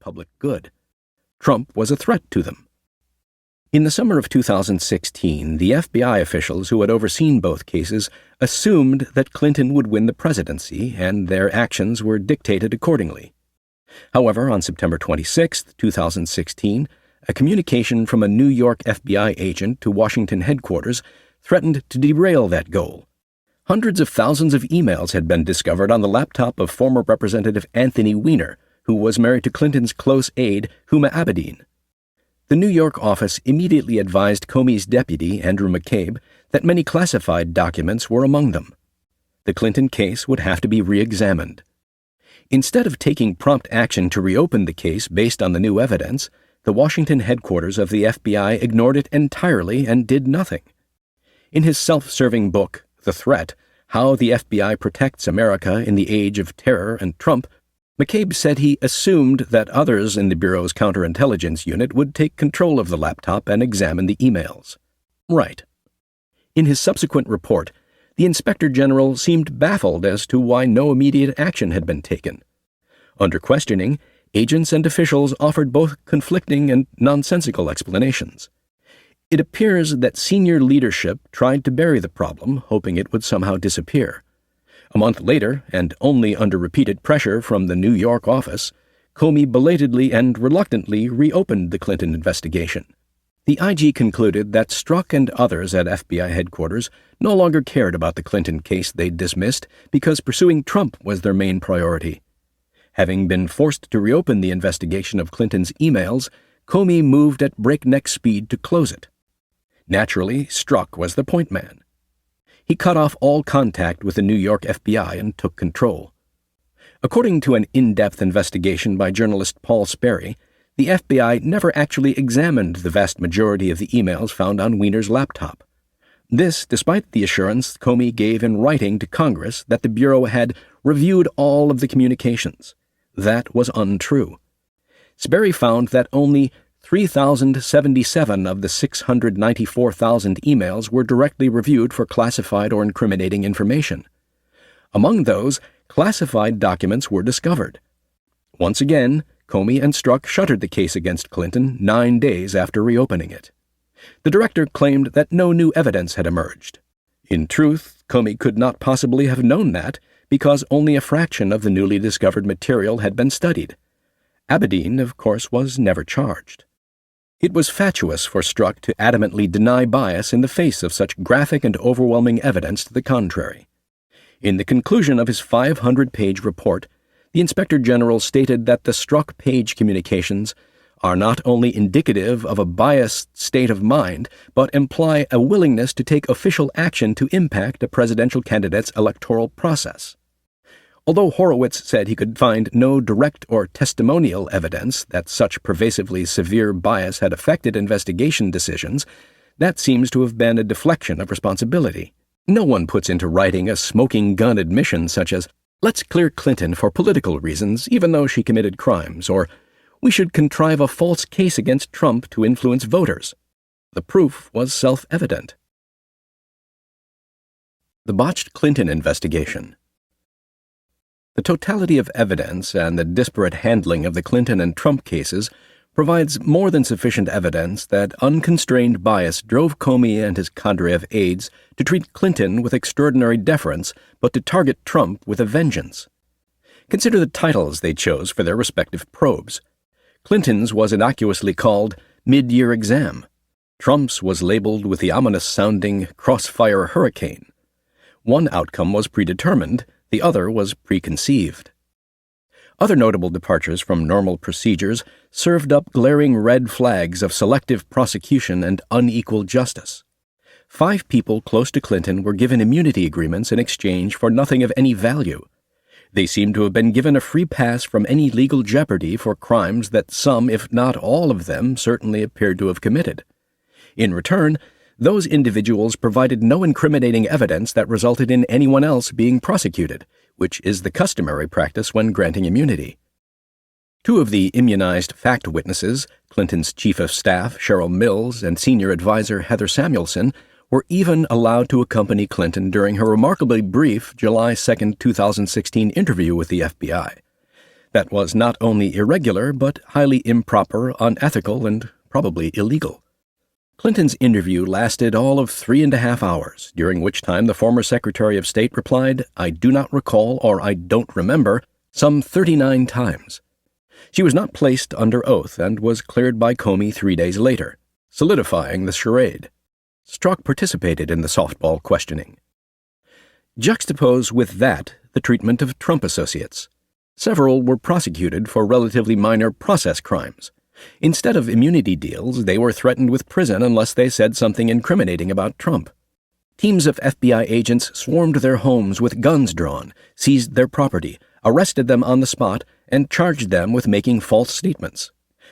public good. Trump was a threat to them. In the summer of 2016, the FBI officials who had overseen both cases assumed that Clinton would win the presidency, and their actions were dictated accordingly. However, on September 26, 2016, a communication from a New York FBI agent to Washington headquarters threatened to derail that goal. Hundreds of thousands of emails had been discovered on the laptop of former Representative Anthony Weiner, who was married to Clinton's close aide, Huma Abedin. The New York office immediately advised Comey's deputy, Andrew McCabe, that many classified documents were among them. The Clinton case would have to be re-examined. Instead of taking prompt action to reopen the case based on the new evidence, the Washington headquarters of the FBI ignored it entirely and did nothing. In his self-serving book, The Threat: How the FBI Protects America in the Age of Terror and Trump, McCabe said he assumed that others in the Bureau's counterintelligence unit would take control of the laptop and examine the emails. Right. In his subsequent report, the Inspector General seemed baffled as to why no immediate action had been taken. Under questioning, agents and officials offered both conflicting and nonsensical explanations. It appears that senior leadership tried to bury the problem, hoping it would somehow disappear. A month later, and only under repeated pressure from the New York office, Comey belatedly and reluctantly reopened the Clinton investigation. The IG concluded that Strzok and others at FBI headquarters no longer cared about the Clinton case they'd dismissed because pursuing Trump was their main priority. Having been forced to reopen the investigation of Clinton's emails, Comey moved at breakneck speed to close it. Naturally, Strzok was the point man. He cut off all contact with the New York FBI and took control. According to an in-depth investigation by journalist Paul Sperry, the FBI never actually examined the vast majority of the emails found on Weiner's laptop. This despite the assurance Comey gave in writing to Congress that the Bureau had reviewed all of the communications. That was untrue. Sperry found that only 3,077 of the 694,000 emails were directly reviewed for classified or incriminating information. Among those, classified documents were discovered. Once again, Comey and Strzok shuttered the case against Clinton 9 days after reopening it. The director claimed that no new evidence had emerged. In truth, Comey could not possibly have known that because only a fraction of the newly discovered material had been studied. Abedin, of course, was never charged. It was fatuous for Strzok to adamantly deny bias in the face of such graphic and overwhelming evidence to the contrary. In the conclusion of his 500-page report, the Inspector General stated that the Strzok-Page communications are not only indicative of a biased state of mind, but imply a willingness to take official action to impact a presidential candidate's electoral process. Although Horowitz said he could find no direct or testimonial evidence that such pervasively severe bias had affected investigation decisions, that seems to have been a deflection of responsibility. No one puts into writing a smoking gun admission such as, "Let's clear Clinton for political reasons, even though she committed crimes," or "We should contrive a false case against Trump to influence voters." The proof was self-evident. The botched Clinton investigation. The totality of evidence and the disparate handling of the Clinton and Trump cases provides more than sufficient evidence that unconstrained bias drove Comey and his cadre of aides to treat Clinton with extraordinary deference, but to target Trump with a vengeance. Consider the titles they chose for their respective probes. Clinton's was innocuously called Mid-Year Exam. Trump's was labeled with the ominous-sounding Crossfire Hurricane. One outcome was predetermined, the other was preconceived. Other notable departures from normal procedures served up glaring red flags of selective prosecution and unequal justice. 5 people close to Clinton were given immunity agreements in exchange for nothing of any value. They seem to have been given a free pass from any legal jeopardy for crimes that some, if not all of them, certainly appeared to have committed. In return, those individuals provided no incriminating evidence that resulted in anyone else being prosecuted, which is the customary practice when granting immunity. 2 of the immunized fact witnesses, Clinton's chief of staff, Cheryl Mills, and senior advisor Heather Samuelson, were even allowed to accompany Clinton during her remarkably brief July 2, 2016 interview with the FBI. That was not only irregular, but highly improper, unethical, and probably illegal. Clinton's interview lasted all of 3.5 hours, during which time the former Secretary of State replied, "I do not recall" or "I don't remember," some 39 times. She was not placed under oath and was cleared by Comey 3 days later, solidifying the charade. Strzok participated in the softball questioning. Juxtapose with that the treatment of Trump associates. Several were prosecuted for relatively minor process crimes. Instead of immunity deals, they were threatened with prison unless they said something incriminating about Trump. Teams of FBI agents swarmed their homes with guns drawn, seized their property, arrested them on the spot, and charged them with making false statements.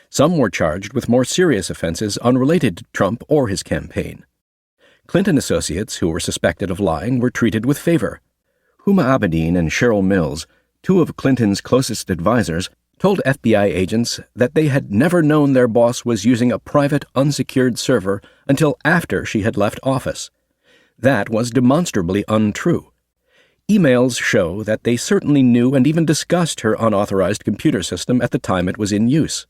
Some were charged with more serious offenses unrelated to Trump or his campaign. Clinton associates who were suspected of lying were treated with favor. Huma Abedin and Cheryl Mills, two of Clinton's closest advisors, told FBI agents that they had never known their boss was using a private, unsecured server until after she had left office. That was demonstrably untrue. Emails show that they certainly knew and even discussed her unauthorized computer system at the time it was in use.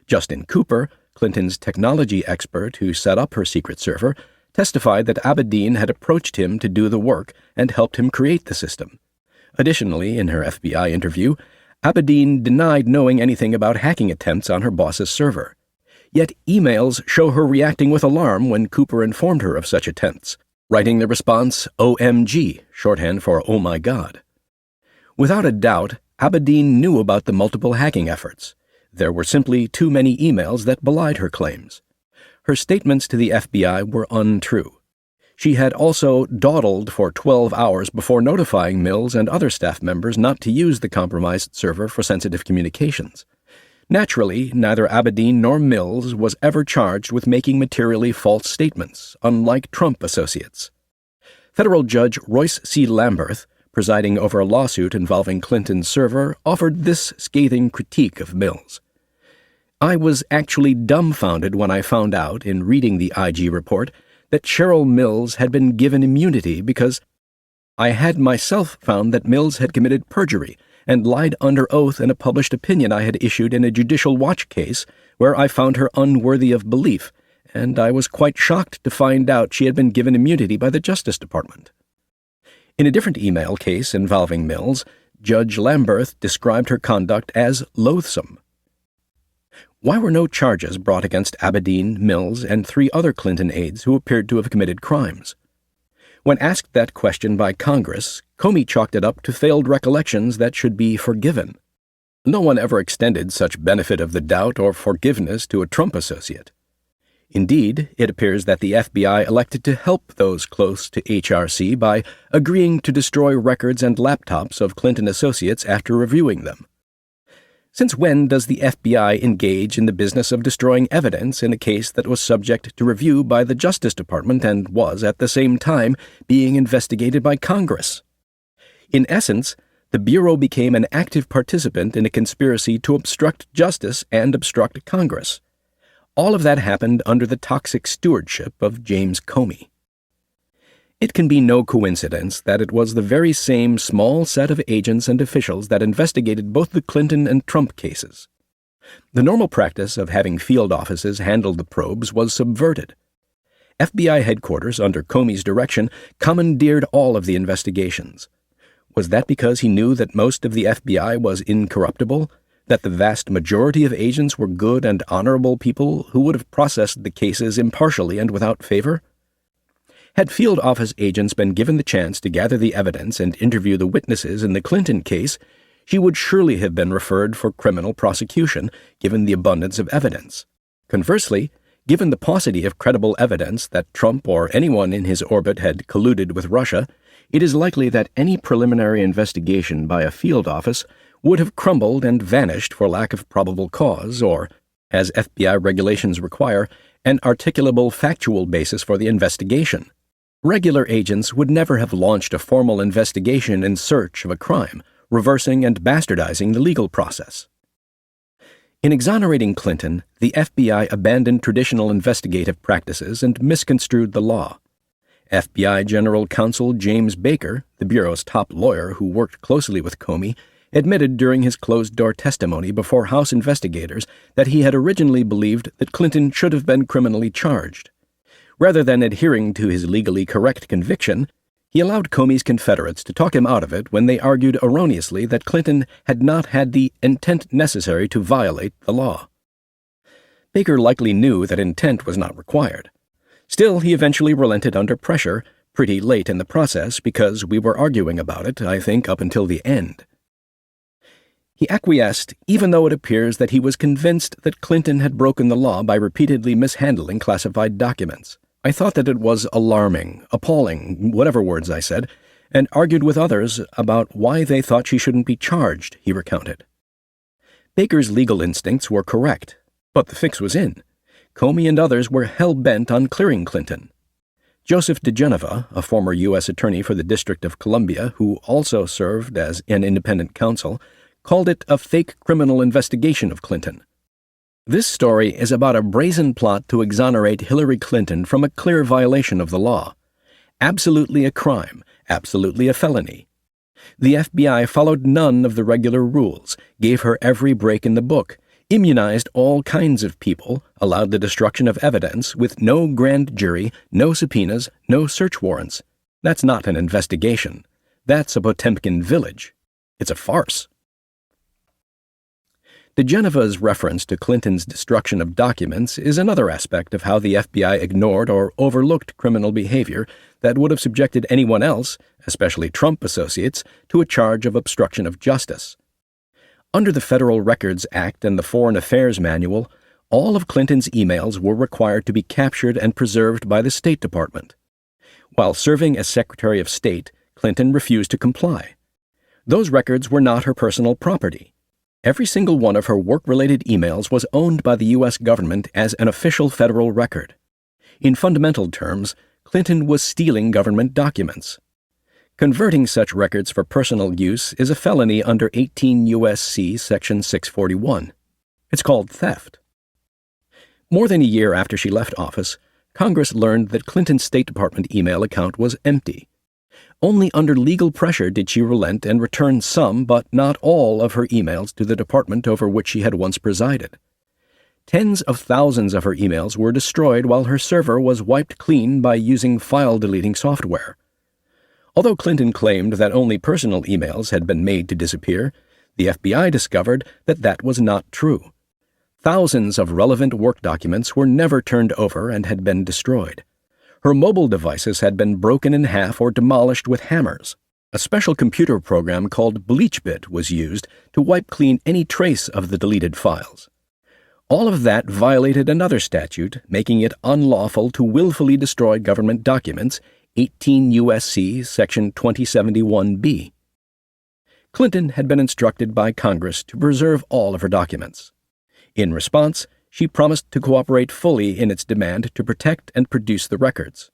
Justin Cooper, Clinton's technology expert who set up her secret server, testified that Abedin had approached him to do the work and helped him create the system. Additionally, in her FBI interview, Abedin denied knowing anything about hacking attempts on her boss's server. Yet emails show her reacting with alarm when Cooper informed her of such attempts, writing the response OMG, shorthand for Oh My God. Without a doubt, Abedin knew about the multiple hacking efforts. There were simply too many emails that belied her claims. Her statements to the FBI were untrue. She had also dawdled for 12 hours before notifying Mills and other staff members not to use the compromised server for sensitive communications. Naturally, neither Abedin nor Mills was ever charged with making materially false statements, unlike Trump associates. Federal Judge Royce C. Lamberth, presiding over a lawsuit involving Clinton's server, offered this scathing critique of Mills. "I was actually dumbfounded when I found out, in reading the IG report, that Cheryl Mills had been given immunity because I had myself found that Mills had committed perjury and lied under oath in a published opinion I had issued in a Judicial Watch case where I found her unworthy of belief, and I was quite shocked to find out she had been given immunity by the Justice Department." In a different email case involving Mills, Judge Lamberth described her conduct as loathsome. Why were no charges brought against Abedin, Mills, and 3 other Clinton aides who appeared to have committed crimes? When asked that question by Congress, Comey chalked it up to failed recollections that should be forgiven. No one ever extended such benefit of the doubt or forgiveness to a Trump associate. Indeed, it appears that the FBI elected to help those close to HRC by agreeing to destroy records and laptops of Clinton associates after reviewing them. Since when does the FBI engage in the business of destroying evidence in a case that was subject to review by the Justice Department and was, at the same time, being investigated by Congress? In essence, the Bureau became an active participant in a conspiracy to obstruct justice and obstruct Congress. All of that happened under the toxic stewardship of James Comey. It can be no coincidence that it was the very same small set of agents and officials that investigated both the Clinton and Trump cases. The normal practice of having field offices handle the probes was subverted. FBI headquarters, under Comey's direction, commandeered all of the investigations. Was that because he knew that most of the FBI was incorruptible, that the vast majority of agents were good and honorable people who would have processed the cases impartially and without favor? Had field office agents been given the chance to gather the evidence and interview the witnesses in the Clinton case, she would surely have been referred for criminal prosecution, given the abundance of evidence. Conversely, given the paucity of credible evidence that Trump or anyone in his orbit had colluded with Russia, it is likely that any preliminary investigation by a field office would have crumbled and vanished for lack of probable cause or, as FBI regulations require, an articulable factual basis for the investigation. Regular agents would never have launched a formal investigation in search of a crime, reversing and bastardizing the legal process. In exonerating Clinton, the FBI abandoned traditional investigative practices and misconstrued the law. FBI General Counsel James Baker, the Bureau's top lawyer who worked closely with Comey, admitted during his closed-door testimony before House investigators that he had originally believed that Clinton should have been criminally charged. Rather than adhering to his legally correct conviction, he allowed Comey's Confederates to talk him out of it when they argued erroneously that Clinton had not had the intent necessary to violate the law. Baker likely knew that intent was not required. Still, he eventually relented under pressure, pretty late in the process, because we were arguing about it, I think, up until the end. He acquiesced, even though it appears that he was convinced that Clinton had broken the law by repeatedly mishandling classified documents. I thought that it was alarming, appalling, whatever words I said, and argued with others about why they thought she shouldn't be charged, he recounted. Baker's legal instincts were correct, but the fix was in. Comey and others were hell-bent on clearing Clinton. Joseph DeGeneva, a former U.S. attorney for the District of Columbia, who also served as an independent counsel, called it a fake criminal investigation of Clinton. This story is about a brazen plot to exonerate Hillary Clinton from a clear violation of the law. Absolutely a crime, absolutely a felony. The FBI followed none of the regular rules, gave her every break in the book, immunized all kinds of people, allowed the destruction of evidence with no grand jury, no subpoenas, no search warrants. That's not an investigation. That's a Potemkin village. It's a farce. DeGeneva's reference to Clinton's destruction of documents is another aspect of how the FBI ignored or overlooked criminal behavior that would have subjected anyone else, especially Trump associates, to a charge of obstruction of justice. Under the Federal Records Act and the Foreign Affairs Manual, all of Clinton's emails were required to be captured and preserved by the State Department. While serving as Secretary of State, Clinton refused to comply. Those records were not her personal property. Every single one of her work-related emails was owned by the U.S. government as an official federal record. In fundamental terms, Clinton was stealing government documents. Converting such records for personal use is a felony under 18 U.S.C. Section 641. It's called theft. More than a year after she left office, Congress learned that Clinton's State Department email account was empty. Only under legal pressure did she relent and return some, but not all, of her emails to the department over which she had once presided. Tens of thousands of her emails were destroyed while her server was wiped clean by using file-deleting software. Although Clinton claimed that only personal emails had been made to disappear, the FBI discovered that that was not true. Thousands of relevant work documents were never turned over and had been destroyed. Her mobile devices had been broken in half or demolished with hammers. A special computer program called BleachBit was used to wipe clean any trace of the deleted files. All of that violated another statute, making it unlawful to willfully destroy government documents, 18 U.S.C. Section 2071B. Clinton had been instructed by Congress to preserve all of her documents. In response, she promised to cooperate fully in its demand to protect and produce the records.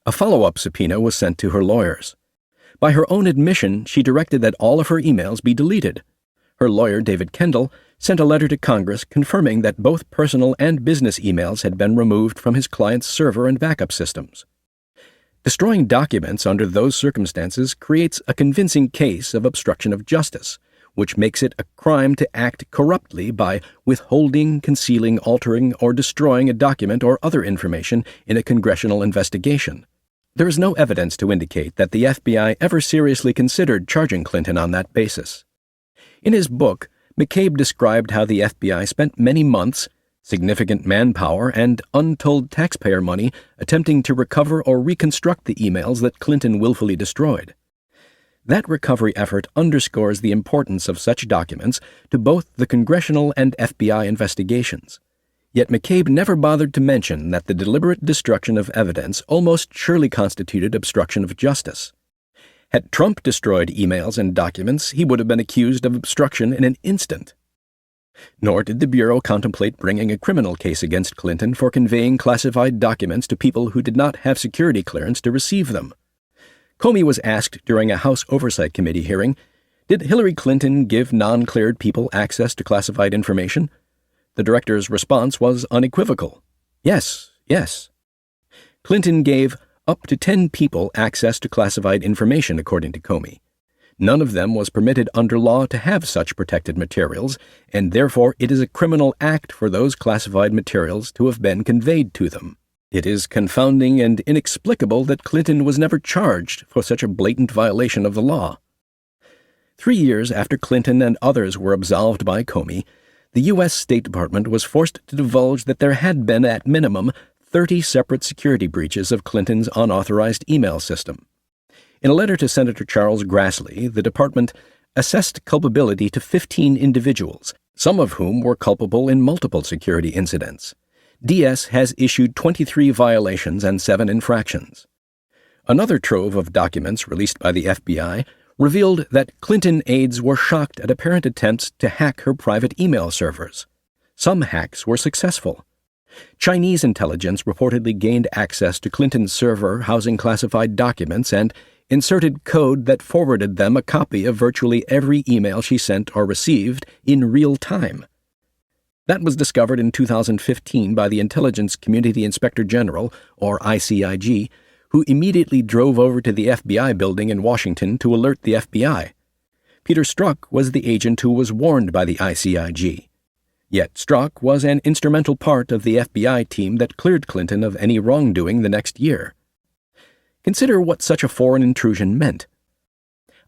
A follow-up subpoena was sent to her lawyers. By her own admission, she directed that all of her emails be deleted. Her lawyer, David Kendall, sent a letter to Congress confirming that both personal and business emails had been removed from his client's server and backup systems. Destroying documents under those circumstances creates a convincing case of obstruction of justice, which makes it a crime to act corruptly by withholding, concealing, altering, or destroying a document or other information in a congressional investigation. There is no evidence to indicate that the FBI ever seriously considered charging Clinton on that basis. In his book, McCabe described how the FBI spent many months, significant manpower, and untold taxpayer money attempting to recover or reconstruct the emails that Clinton willfully destroyed. That recovery effort underscores the importance of such documents to both the congressional and FBI investigations. Yet McCabe never bothered to mention that the deliberate destruction of evidence almost surely constituted obstruction of justice. Had Trump destroyed emails and documents, he would have been accused of obstruction in an instant. Nor did the Bureau contemplate bringing a criminal case against Clinton for conveying classified documents to people who did not have security clearance to receive them. Comey was asked during a House Oversight Committee hearing, did Hillary Clinton give non-cleared people access to classified information? The director's response was unequivocal. Yes. Clinton gave up to 10 people access to classified information, according to Comey. None of them was permitted under law to have such protected materials, and therefore it is a criminal act for those classified materials to have been conveyed to them. It is confounding and inexplicable that Clinton was never charged for such a blatant violation of the law. 3 years after Clinton and others were absolved by Comey, the U.S. State Department was forced to divulge that there had been, at minimum, 30 separate security breaches of Clinton's unauthorized email system. In a letter to Senator Charles Grassley, the department assessed culpability to 15 individuals, some of whom were culpable in multiple security incidents. DS has issued 23 violations and 7 infractions. Another trove of documents released by the FBI revealed that Clinton aides were shocked at apparent attempts to hack her private email servers. Some hacks were successful. Chinese intelligence reportedly gained access to Clinton's server housing classified documents and inserted code that forwarded them a copy of virtually every email she sent or received in real time. That was discovered in 2015 by the Intelligence Community Inspector General, or ICIG, who immediately drove over to the FBI building in Washington to alert the FBI. Peter Strzok was the agent who was warned by the ICIG. Yet Strzok was an instrumental part of the FBI team that cleared Clinton of any wrongdoing the next year. Consider what such a foreign intrusion meant.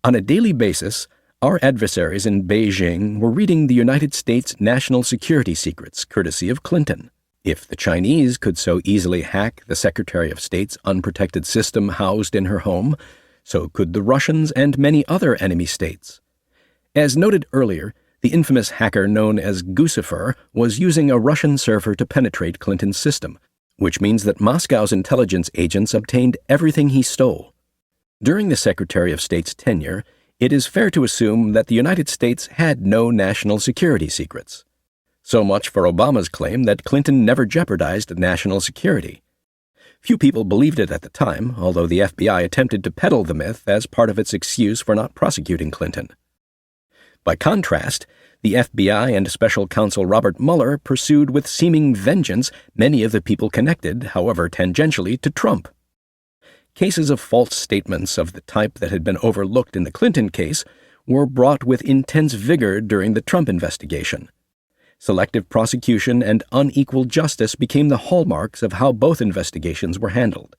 On a daily basis, our adversaries in Beijing were reading the United States' national security secrets, courtesy of Clinton. If the Chinese could so easily hack the Secretary of State's unprotected system housed in her home, so could the Russians and many other enemy states. As noted earlier, the infamous hacker known as Guccifer was using a Russian server to penetrate Clinton's system, which means that Moscow's intelligence agents obtained everything he stole. During the Secretary of State's tenure, it is fair to assume that the United States had no national security secrets. So much for Obama's claim that Clinton never jeopardized national security. Few people believed it at the time, although the FBI attempted to peddle the myth as part of its excuse for not prosecuting Clinton. By contrast, the FBI and Special Counsel Robert Mueller pursued with seeming vengeance many of the people connected, however tangentially, to Trump. Cases of false statements of the type that had been overlooked in the Clinton case were brought with intense vigor during the Trump investigation. Selective prosecution and unequal justice became the hallmarks of how both investigations were handled.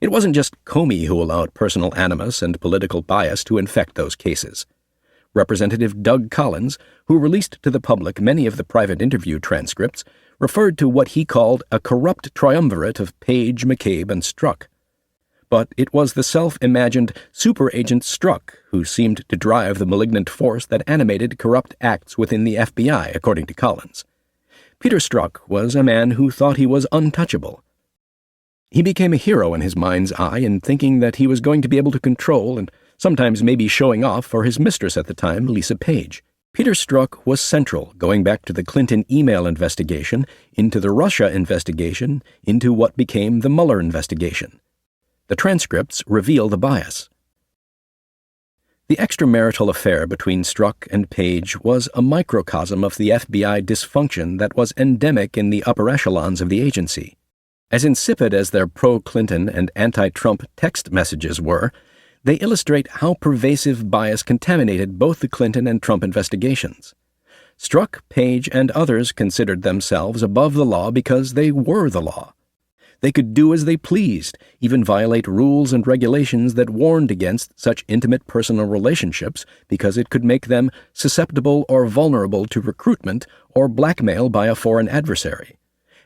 It wasn't just Comey who allowed personal animus and political bias to infect those cases. Representative Doug Collins, who released to the public many of the private interview transcripts, referred to what he called a corrupt triumvirate of Page, McCabe, and Strzok. But it was the self-imagined super-agent Strzok who seemed to drive the malignant force that animated corrupt acts within the FBI, according to Collins. Peter Strzok was a man who thought he was untouchable. He became a hero in his mind's eye in thinking that he was going to be able to control and sometimes maybe showing off for his mistress at the time, Lisa Page. Peter Strzok was central, going back to the Clinton email investigation, into the Russia investigation, into what became the Mueller investigation. The transcripts reveal the bias. The extramarital affair between Strzok and Page was a microcosm of the FBI dysfunction that was endemic in the upper echelons of the agency. As insipid as their pro-Clinton and anti-Trump text messages were, they illustrate how pervasive bias contaminated both the Clinton and Trump investigations. Strzok, Page, and others considered themselves above the law because they were the law. They could do as they pleased, even violate rules and regulations that warned against such intimate personal relationships because it could make them susceptible or vulnerable to recruitment or blackmail by a foreign adversary.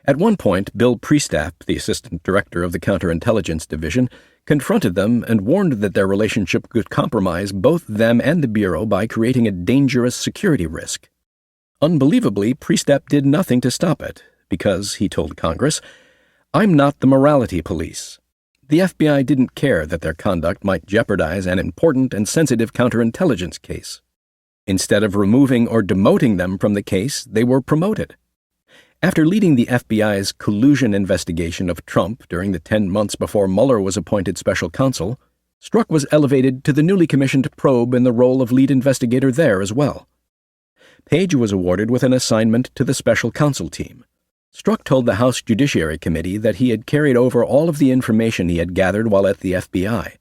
At one point, Bill Priestap, the assistant director of the Counterintelligence Division, confronted them and warned that their relationship could compromise both them and the Bureau by creating a dangerous security risk. Unbelievably, Priestap did nothing to stop it, because, he told Congress, "I'm not the morality police." The FBI didn't care that their conduct might jeopardize an important and sensitive counterintelligence case. Instead of removing or demoting them from the case, they were promoted. After leading the FBI's collusion investigation of Trump during the 10 months before Mueller was appointed special counsel, Strzok was elevated to the newly commissioned probe in the role of lead investigator there as well. Page was awarded with an assignment to the special counsel team. Strzok told the House Judiciary Committee that he had carried over all of the information he had gathered while at the FBI.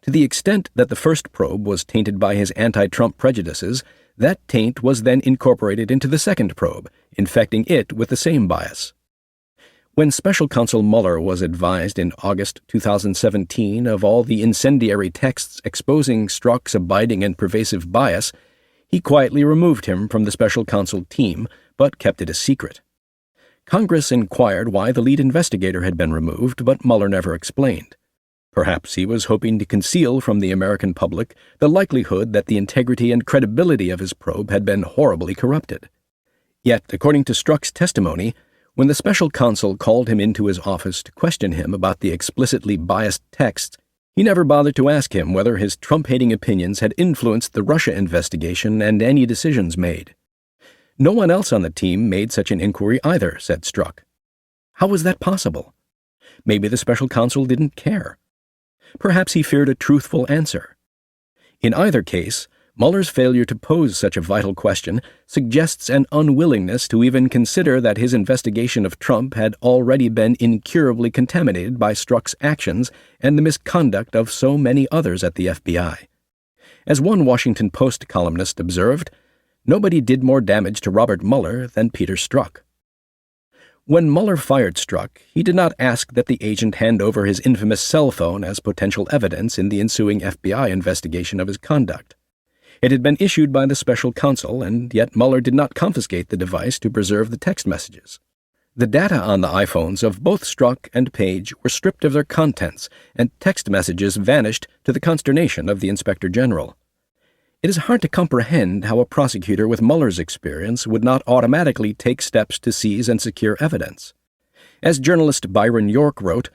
To the extent that the first probe was tainted by his anti-Trump prejudices, that taint was then incorporated into the second probe, infecting it with the same bias. When Special Counsel Mueller was advised in August 2017 of all the incendiary texts exposing Strzok's abiding and pervasive bias, he quietly removed him from the special counsel team, but kept it a secret. Congress inquired why the lead investigator had been removed, but Mueller never explained. Perhaps he was hoping to conceal from the American public the likelihood that the integrity and credibility of his probe had been horribly corrupted. Yet, according to Strzok's testimony, when the special counsel called him into his office to question him about the explicitly biased texts, he never bothered to ask him whether his Trump-hating opinions had influenced the Russia investigation and any decisions made. No one else on the team made such an inquiry either, said Strzok. How was that possible? Maybe the special counsel didn't care. Perhaps he feared a truthful answer. In either case, Mueller's failure to pose such a vital question suggests an unwillingness to even consider that his investigation of Trump had already been incurably contaminated by Strzok's actions and the misconduct of so many others at the FBI. As one Washington Post columnist observed, nobody did more damage to Robert Mueller than Peter Strzok. When Mueller fired Strzok, he did not ask that the agent hand over his infamous cell phone as potential evidence in the ensuing FBI investigation of his conduct. It had been issued by the special counsel, and yet Mueller did not confiscate the device to preserve the text messages. The data on the iPhones of both Strzok and Page were stripped of their contents, and text messages vanished to the consternation of the Inspector General. It is hard to comprehend how a prosecutor with Mueller's experience would not automatically take steps to seize and secure evidence. As journalist Byron York wrote,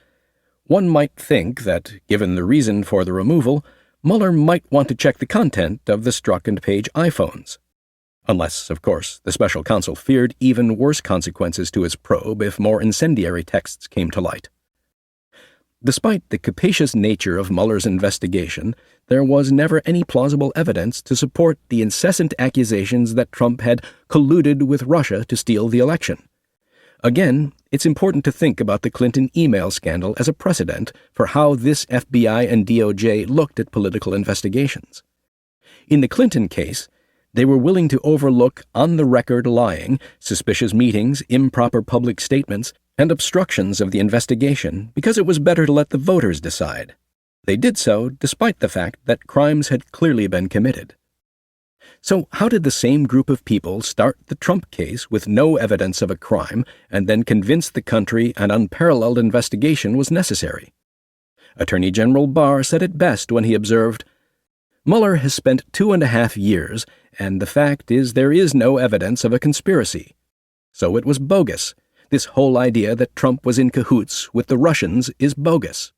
one might think that, given the reason for the removal, Mueller might want to check the content of the Strzok and Page iPhones. Unless, of course, the special counsel feared even worse consequences to his probe if more incendiary texts came to light. Despite the capacious nature of Mueller's investigation, there was never any plausible evidence to support the incessant accusations that Trump had colluded with Russia to steal the election. Again, it's important to think about the Clinton email scandal as a precedent for how this FBI and DOJ looked at political investigations. In the Clinton case, they were willing to overlook on-the-record lying, suspicious meetings, improper public statements, and obstructions of the investigation because it was better to let the voters decide. They did so despite the fact that crimes had clearly been committed. So how did the same group of people start the Trump case with no evidence of a crime and then convince the country an unparalleled investigation was necessary? Attorney General Barr said it best when he observed, "Mueller has spent 2.5 years, and the fact is there is no evidence of a conspiracy. So it was bogus. This whole idea that Trump was in cahoots with the Russians is bogus."